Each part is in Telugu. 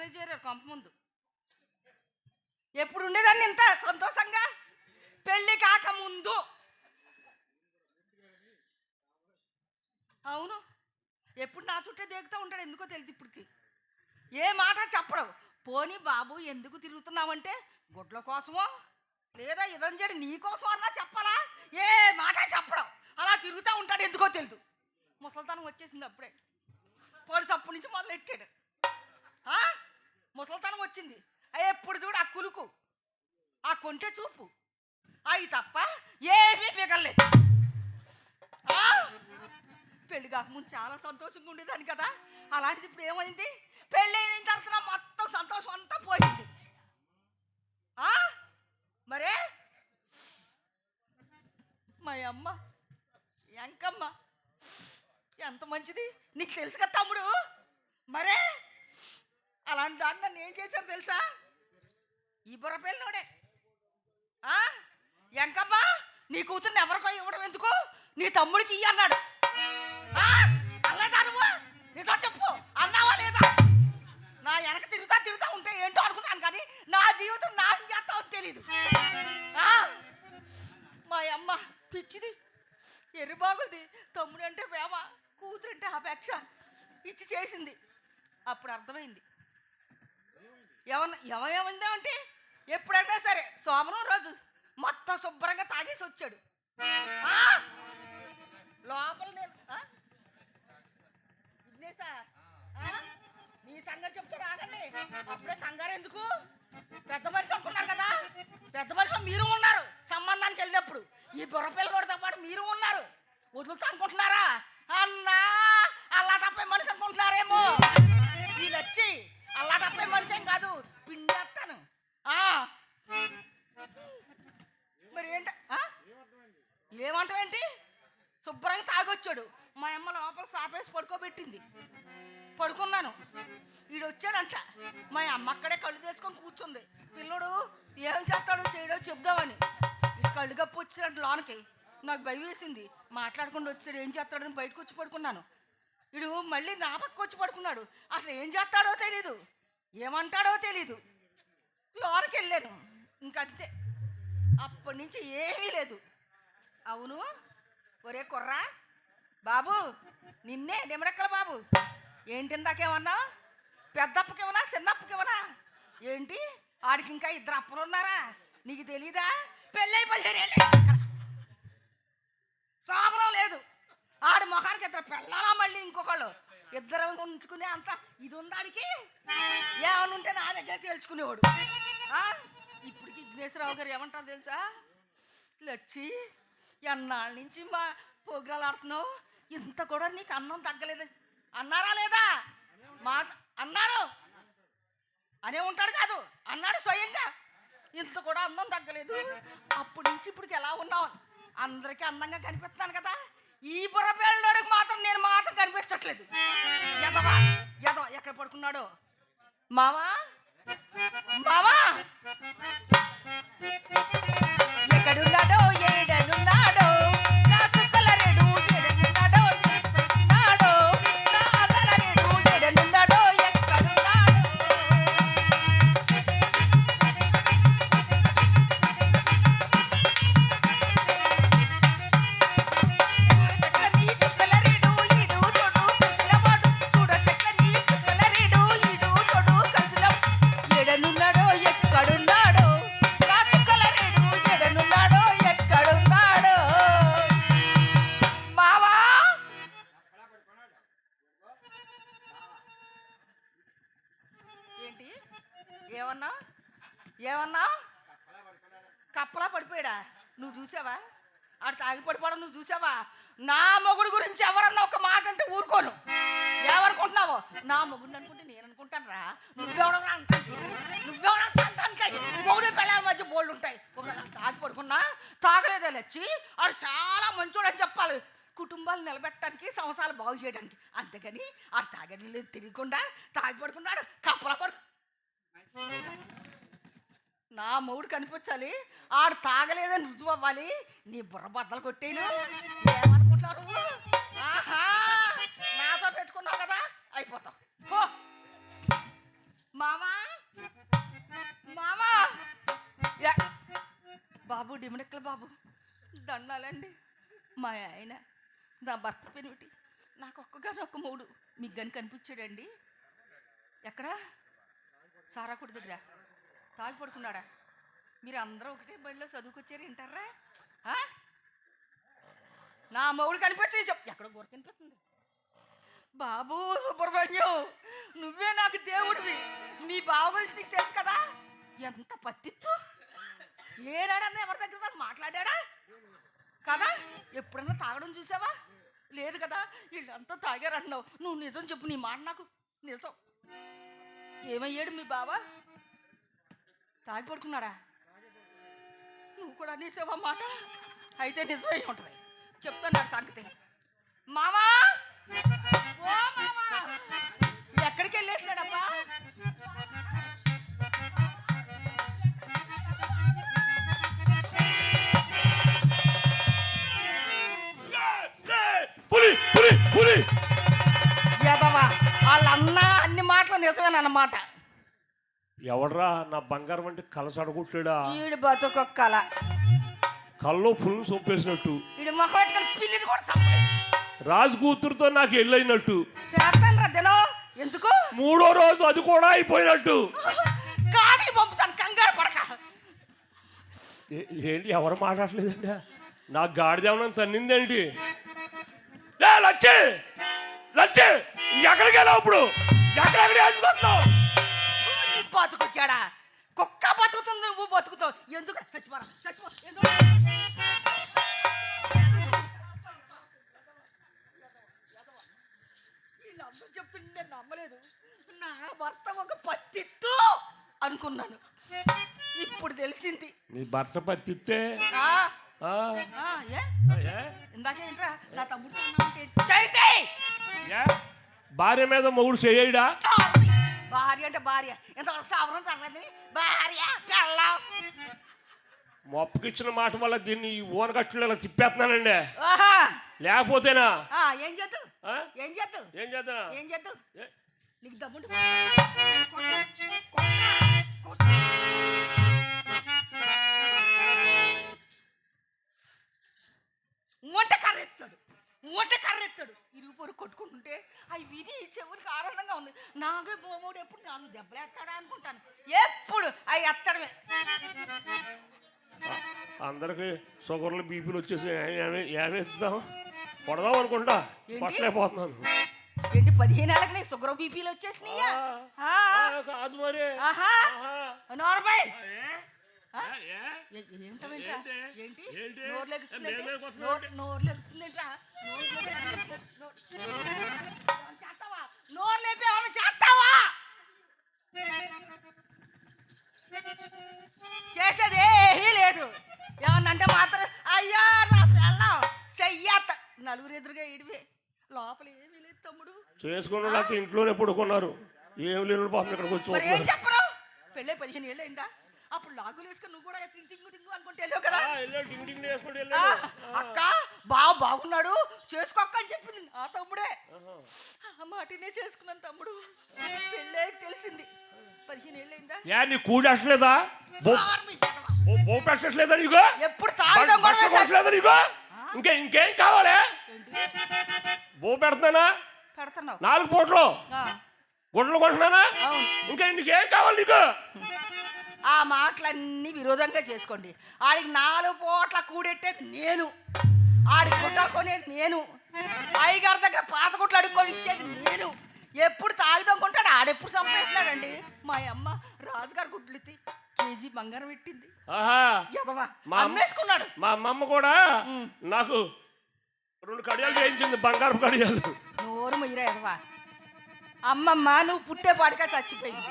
రాగానే చేరారు కొంప ముందు. ఎప్పుడు ఉండేదాన్ని ఇంత సంతోషంగా పెళ్ళి కాకముందు. అవును, ఎప్పుడు నా చుట్టే దేగుతూ ఉంటాడు. ఎందుకో తెలియదు ఇప్పటికి. ఏ మాట చెప్పడం. పోనీ బాబు ఎందుకు తిరుగుతున్నావంటే గుడ్ల కోసమో లేదా ఇదంజడి నీ కోసం అన్నా చెప్పాలా? ఏ మాట చెప్పడం. అలా తిరుగుతూ ఉంటాడు. ఎందుకో తెలియదు. ముసలితనం వచ్చేసింది అప్పుడే. పొడిసప్పు నుంచి మొదలెట్టాడు. ముసలితనం వచ్చింది. ఎప్పుడు చూడు ఆ కులుకు, ఆ కొంటె చూపు, అవి తప్ప ఏమీ మిగలలేదు. పెళ్లి కాకముందు చాలా సంతోషంగా ఉండేదాన్ని కదా. అలాంటిది ఇప్పుడు ఏమైంది? పెళ్ళి అయిన తర్వాత మొత్తం సంతోషం అంతా పోయింది. మరే మా అమ్మ ఎంకమ్మ ఎంత మంచిది నీకు తెలుసు కదా తమ్ముడు. మరే అలాంటి దాన్ని నన్ను ఏం చేశారు తెలుసా? ఈ బుర్రపిల్లనోడే ఎంకమ్మ నీ కూతుర్ని ఎవరికో ఇవ్వడం ఎందుకు, నీ తమ్ముడికి ఇయ్యి అన్నాడు. అనలేదా నువ్వు? నిజం చెప్పు, అన్నావా లేదా? నా వెనక తిరుగుతా ఉంటే ఏంటో అనుకున్నాను, కానీ నా జీవితం నాశనం చేస్తామని తెలీదు. మా అమ్మ పిచ్చిది, ఎర్రిబాగుంది. తమ్ముడు అంటే ప్రేమ, కూతురంటే అపేక్ష ఇచ్చి చేసింది. అప్పుడు అర్థమైంది ఏమైందా అంటే, ఎప్పుడైనా సరే సోమవారం రోజు మొత్తం శుభ్రంగా తాగేసి వచ్చాడు. లోపల నేను విఘ్నేశా నీ సంగతి చెప్తే రానండి. అప్పుడే కంగారు ఎందుకు? పెద్ద మనిషి అనుకున్నారు కదా. పెద్ద మనిషి మీరు ఉన్నారు సంబంధానికి వెళ్ళినప్పుడు. ఈ బుర్రపిల్లడితో పాటు మీరు ఉన్నారు. వదులుతా అనుకుంటున్నారా? అన్నా అల్లాటప్పై మనిషి అనుకుంటున్నారేమో. వీళ్ళు వచ్చి అల్లాటప్పై మనిషి ఏం కాదు, పిండేస్తాను. మరి ఏంట ఏమంటావేంటి? శుభ్రంగా తాగొచ్చాడు. మా అమ్మ లోపల సాపేసి పడుకోబెట్టింది. పడుకున్నాను. వీడు వచ్చాడంట. మా అమ్మ అక్కడే కళ్ళు తీసుకొని కూర్చుంది. పిల్లడు ఏం చేస్తాడో చేయడో చెప్దామని కళ్ళు కప్పు వచ్చాడు లోనకి. నాకు భయం వేసింది. మాట్లాడకుండా వచ్చాడు, ఏం చేస్తాడని బయటకు వచ్చి పడుకున్నాను. వీడు మళ్ళీ నా పక్క వచ్చి పడుకున్నాడు. అసలు ఏం చేస్తాడో తెలీదు, ఏమంటాడో తెలీదు. లోనకి వెళ్ళాను. ఇంకంతే, అప్పటి నుంచి ఏమీ లేదు. అవును ఒరే కుర్రా బాబు, నిన్నే నిమ్మడెక్కల బాబు. ఏంటి ఇందాకేమన్నా? పెద్దప్పకేమన్నా చిన్నప్పకేమన్నా? ఏంటి ఆడికి ఇంకా ఇద్దరు అప్పలు ఉన్నారా? నీకు తెలీదా? పెళ్ళై 15 ఏళ్ళు సాబరం లేదు. ఆడి మొహానికి ఇద్దరు పెళ్ళాలా మళ్ళీ ఇంకొకళ్ళు. ఇద్దరు ఉంచుకునే అంత ఇది ఉందాడికి. ఏమన్నా ఉంటే నా దగ్గర తేల్చుకునేవాడు. ఇప్పటికి విఘ్నేశ్వరరావు గారు ఏమంటారు తెలుసా? లచ్చి ఎన్నాళ్ళ నుంచి మా పోగ్రాలు ఆడుతున్నావు, ఇంత కూడా నీకు అన్నం తగ్గలేదు అన్నారా లేదా? మాట అన్నారు అనే ఉంటాడు కాదు, అన్నాడు స్వయంగా. ఇంత కూడా అందం తగ్గలేదు. అప్పటి నుంచి ఇప్పటికి ఎలా ఉన్నావు? అందరికీ అందంగా కనిపిస్తున్నాను కదా. ఈ బుర్రపేళ్ళోడికి మాత్రం నేను మాత్రం కనిపించట్లేదు. ఎదవా ఎదవ ఎక్కడ పడుకున్నాడో. మావా మావా ఎక్కడున్నాడో, ఏడనున్నాడో, నా చుక్కలరేడు ఎడనున్నాడో, ఎక్కడున్నాడో, నా అదలరేడు ఎడనున్నాడో, ఎక్కడున్నాడో. చక్కని చుక్కలరేడు ఈడు చోడు కలిసినవాడు, చూడ చక్కని చుక్కలరేడు ఈడు చోడు కలిసిన ఎడనున్నాడో, ఎక్కడున్నాడో, నా చుక్కలరేడు ఎడనున్నాడో, ఎక్కడున్నాడో. మావా ఏంటి ఏమన్నా ఏమన్నా? కప్పలా పడిపోయాడా? నువ్వు చూసావా? ఆడు తాగి పడిపోవడం నువ్వు చూసావా? నా మొగుడు గురించి ఎవరన్నా ఒక మాట అంటే ఊరుకోను. ఏమనుకుంటున్నావో? నా మొగుడిని అనుకుంటే నేను అనుకుంటాను రా. నువ్వెవడరా అంటాను, నువ్వెవడంటే మొగుడు పిల్లల మధ్య బోల్డ్ ఉంటాయి. ఒక తాగి పడుకున్నా తాగలేదే లచ్చి ఆడు చాలా మంచోడని చెప్పాలి. కుటుంబాలు నిలబెట్టడానికి, సంవత్సరాలు బాగు చేయడానికి. అంతేగాని ఆ తాగని లేదు తిరగకుండా తాగి పడుకున్నాడు కప్పలా పడు. నా మొగుడు కనిపించాలి, ఆడు తాగలేదని రుజువు అవ్వాలి. నీ బుర్ర బద్దలు కొట్టేను. ఏమనుకుంటున్నారు? ఆహా నాతో పెట్టుకున్నావు కదా, అయిపోతావు. మామ కొండెక్కల బాబు దండాలండి. మా ఆయన నా భర్త పెనిమిటి నాకు ఒక్కగానొక్క మూడు మీకు గని కనిపించాడండి. ఎక్కడ? సారాకుడి దగ్గర తాగి పడుకున్నాడా? మీరు అందరూ ఒకటే బడిలో చదువుకొచ్చారు వింటారా? నా మొగుడు కనిపించి ఎక్కడో గొర్రె కనిపిస్తుంది. బాబు సుబ్రహ్మణ్యం, నువ్వే నాకు దేవుడివి. మీ బావ గురించి నీకు తెలుసు కదా, ఎంత పత్తిత్తు. ఏనాడన్నా ఎవరి దగ్గర మాట్లాడా కదా? ఎప్పుడన్నా తాగడం చూసావా? లేదు కదా. వీళ్ళంతా తాగారంటున్నావు. నువ్వు నిజం చెప్పు, నీ మాట నాకు నిజం. ఏమయ్యాడు మీ బావ? తాగి పడుకున్నాడా? నువ్వు కూడా అనేసావా మాట? అయితే నిజమై ఉంటుంది. చెప్తాను నా సంగతి. మామా, ఓ మామా, ఎక్కడికి వెళ్ళేసాడబ్బా? ఎదవా, వాళ్ళన్నా అన్ని మాటలు నిజమేనన్నమాట. ఎవడ్రా నా బంగారం అంటే కలసడగొట్టాడా? ఈడు బతుకొక్కల కల్లో పుల్లు సొప్పేసినట్టు, ఈడు మొహం పిల్లిని కూడా సంపలేదు. రాజు కూతురుతో నాకు ఎల్లైనట్టు చేస్తాను దినం. ఎందుకు? మూడో రోజు అది కూడా అయిపోయినట్టు. కాడికి పంపుతాను, కంగారు పడక. ఏంటి ఎవరు మాట్లాడలేదండి? నాకు గాడిదేమన్నా తన్నిందేంటి? లచ్చే లచ్చే, ఎక్కడికి వెళ్ళావు ఇప్పుడు? ఎక్కడెక్కడ బతుకొచ్చాడా? కుక్క బతుకుతుంది, నువ్వు బతుకుతావు. ఎందుకు? చచ్చిపోరా, చచ్చిపో. వీళ్ళందరూ చెప్తుంటే నేను నమ్మలేదు. నా భర్త ఒక పత్తిత్తు అనుకున్నాను. ఇప్పుడు తెలిసింది. నీ భర్త పత్తిత్తే? ఇందాకేంట్రా నా తమ్ముడు చైతే భార్య మీద మొగుడు చేయడా? భార్య అంటే భార్య, ఇంతవరకు సావరం తరగదని భార్య పెళ్ళాం. మొప్పకిచ్చిన మాట వల్ల దీన్ని ఓనగట్టులో ఇలా తిప్పేస్తున్నానండి. లేకపోతేనా ఏం చేద్దాం? ఏం చేద్దాం? ఏం చేద్దాం? ఏం చేద్దాం? నీకు దమ్ముంటు కర్రెత్తాడు ఇరుగు పొరుగు కొట్టుకుంటుంటే అవి విధి చెవులకు ఆనందంగా ఉంది. నాగే బొమ్మడు ఎప్పుడు నాలుగు దెబ్బలేస్తాడా అనుకుంటాను. ఎప్పుడు అవి ఎత్తడమే. అందరికి షుగర్లు బీపీలు వచ్చేసి ఏమేస్తాం కొడదాం అనుకుంటా, పట్టలేకపోతున్నాను. ఏంటి 15 ఏళ్ళకి నీకు షుగర్ బీపీలు వచ్చేసినాయా? కాదు మరి. నోర్మై నోరు లేపి ఏమన్నా చేస్తావా? చేసేది ఏమీ లేదు. ఏమన్నంటే మాత్రం అయ్యా నా పెళ్ళం చెయ్యత్త. నలుగురు ఎదురుగా ఇడివే, లోపల ఏమీ లేదు తమ్ముడు. చేసుకున్న ఇంట్లోనే పడుకున్నారు. ఏమి లేని పాపం ఇక్కడికి వచ్చి ఏం చెప్పరు? పెళ్ళే 15 ఏళ్ళు అయిందా? అప్పుడు లాగులు వేసుకొని నువ్వు కూడా టింగు అనుకుంటే వెళ్ళావు కదా. అక్క బాగున్నాడు చేసుకోక్క అని చెప్పింది ఆ తమ్ముడే. ఆ మాటనే చేసుకున్నాను తమ్ముడు. పెళ్ళే తెలిసింది 15 ఏళ్ళు అయిందా? నీ కూడట్లేదా? పెట్టట్లేదా నీకు? ఎప్పుడు తాగట్లేదా నీకు? ఇంకేం కావాలి? బో పెడతానా? పెడతాను 4 పూటలు గుడ్లు కొంటున్నానా? ఇంకేం కావాలి నీకు? ఆ మాటలన్నీ విరోధంగా చేసుకోండి. ఆడికి 4 పూట్ల కూడెట్టేది నేను, ఆడికి గుట్టలు కొనేది నేను, అయ్యగారి దగ్గర పాత గుట్లు అడుక్కొని ఇచ్చేది నేను. ఎప్పుడు తాగుదనుకుంటాడు, ఆడెప్పుడు సంపాదిస్తున్నాడండి. మా అమ్మ రాజుగారి గుడ్లు ఎత్తి కేజీ బంగారం పెట్టింది. అమ్మేసుకున్నాడు. మా అమ్మమ్మ కూడా నాకు 2 కడియాలు చేయించింది, బంగారం కడియాలు. నోరు మొయ్యరా ఎదవా. అమ్మమ్మ నువ్వు పుట్టేపాటిగా చచ్చిపోయింది.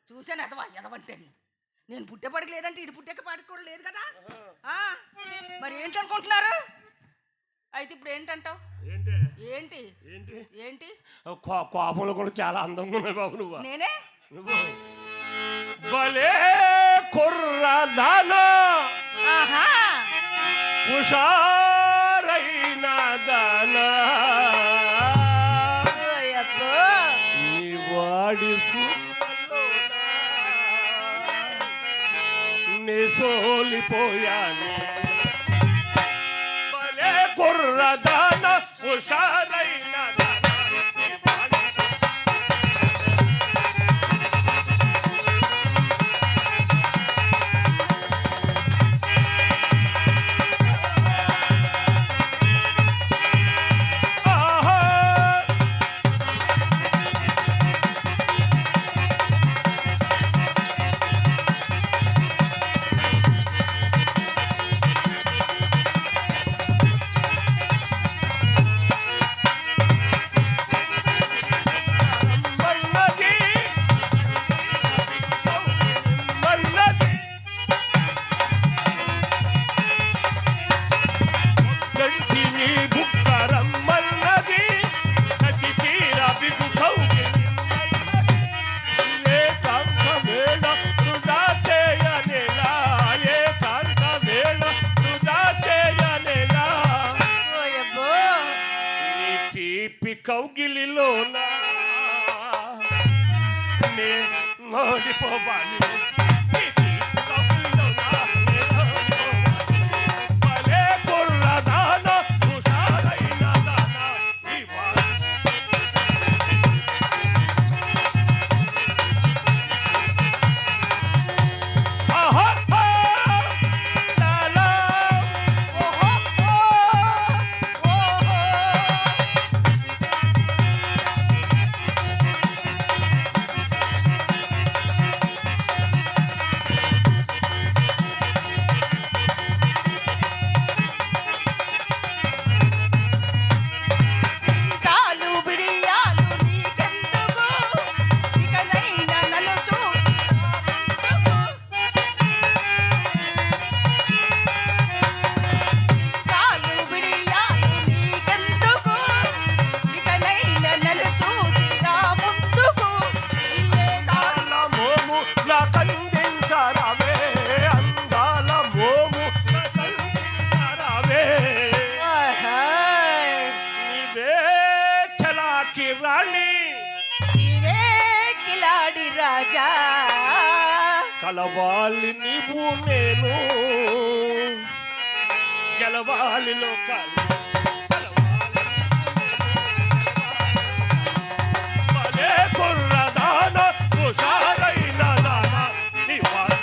చూశాను ఎదవంటే నేను పుట్టేపాటికి లేదంటే ఇటు పుట్టేపాటికి కూడా లేదు కదా. మరి ఏంటనుకుంటున్నారు? అయితే ఇప్పుడు ఏంటంటావు? ఏంటి ఏంటి కోపంలో కూడా చాలా అందంగా ఉన్నాయి బాబు నువ్వు. నేనే భలే కుర్రదానా, హుషారైన దానా, నీ వాడి నే సోలిపోయాను భలే కుర్రదాన హుషారైన దాన నీ బాణి ఓయబ్బో కౌగిలిలోన నే మోడిపోవాలి భలే కుర్రదాన హుషారైన దాన నీ బాణి ఆహా లా లా ఓహో ఓహో చాలు బిడియాలు నీకెందుకు ఇకనైనా నన్ను చాలు బిడియాలు నీకెందుకు ఇకనైనా నన్ను చూసి రా ముందుకు ఇదే అందాల మోము నా కందించరావే అందాల మోము నా కందించరావే నీవే చలాకి రాణి నీవే కిలాడి రాజా కలవాలి నీవు నేను గెలవాలి లోకాలు భలే కుర్రదాన హుషారైన దాన నీ వారి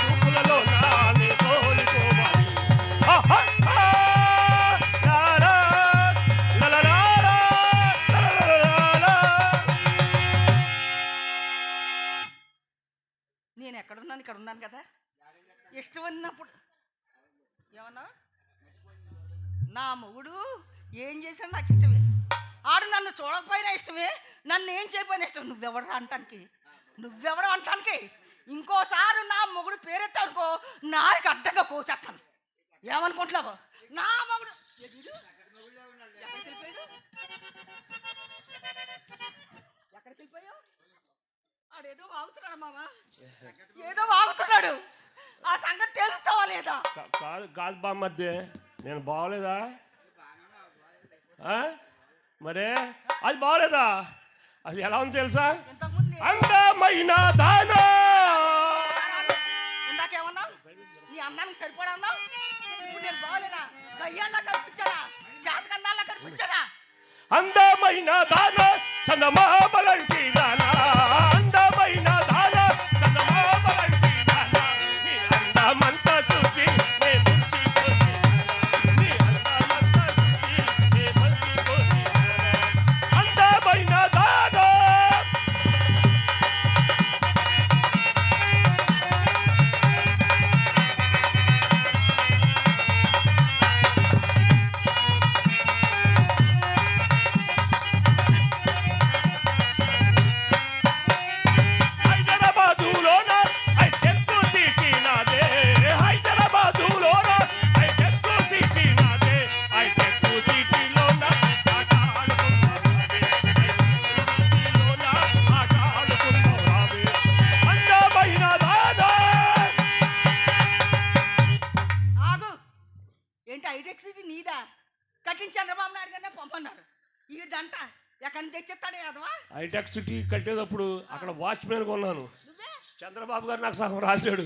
చూపులలో నాని తోలిపోవాలి ఆహా లారా లలలారా లలలారా నేను ఎక్కడున్నాను ఇక్కడ ఉన్నాను కదా ఇష్టం అన్నప్పుడు ఏమన్నా నా మొగుడు ఏం చేశాడు నాకు ఇష్టమే ఆడు నన్ను చూడకపోయినా ఇష్టమే నన్ను ఏం చేయకపోయినా ఇష్టం నువ్వెవడు అంటానికి ఇంకోసారి నా మొగుడు పేరెత్తా అనుకో నాకి అడ్డంగా కోసేస్తాను ఏమనుకుంటున్నావు నా మొగుడు ఎక్కడికి వెళ్ళిపోయాడు ఎక్కడికి వెళ్ళిపోయావు ఆడేదో వాగుతున్నాడు మామ ఏదో వాగుతున్నాడు ఆ సంగతి తెలుస్తావా లేదా కాదు కాదు బామ్మద్దే నేను బాగోలేదా మరే అది బాగోలేదా అది ఎలా ఉంది తెలుసా ఇంతకుముందు అందమైన దానా ఇందాకేమన్నా నీ అన్నానికి సరిపడా ఇప్పుడు నేను బాగలేనా గయ్యాల్లా కనిపించానా చేతకన్నాల్లా కనిపించానా అందమైన దానా చందమామలంటి దానా అందమైన దానా చందమామలంటి దానా నీ అందమంతా చూసి నే మురిసిపోయి నీ అందమంతా చూసి నే మురిసిపోయి అందమైన దానా ఏంటి హైటెక్ సిటీ నీదా కట్టిన చంద్రబాబు నాయుడు గారినే పంపన్నారు ఈడంట ఎక్కడి నుంచి తెచ్చిస్తాడు అదవా హైటెక్ సిటీ కట్టేటప్పుడు అక్కడ వాచ్మెన్ కొన్నాను. నువ్వే చంద్రబాబు గారు నాకు సగం రాశాడు.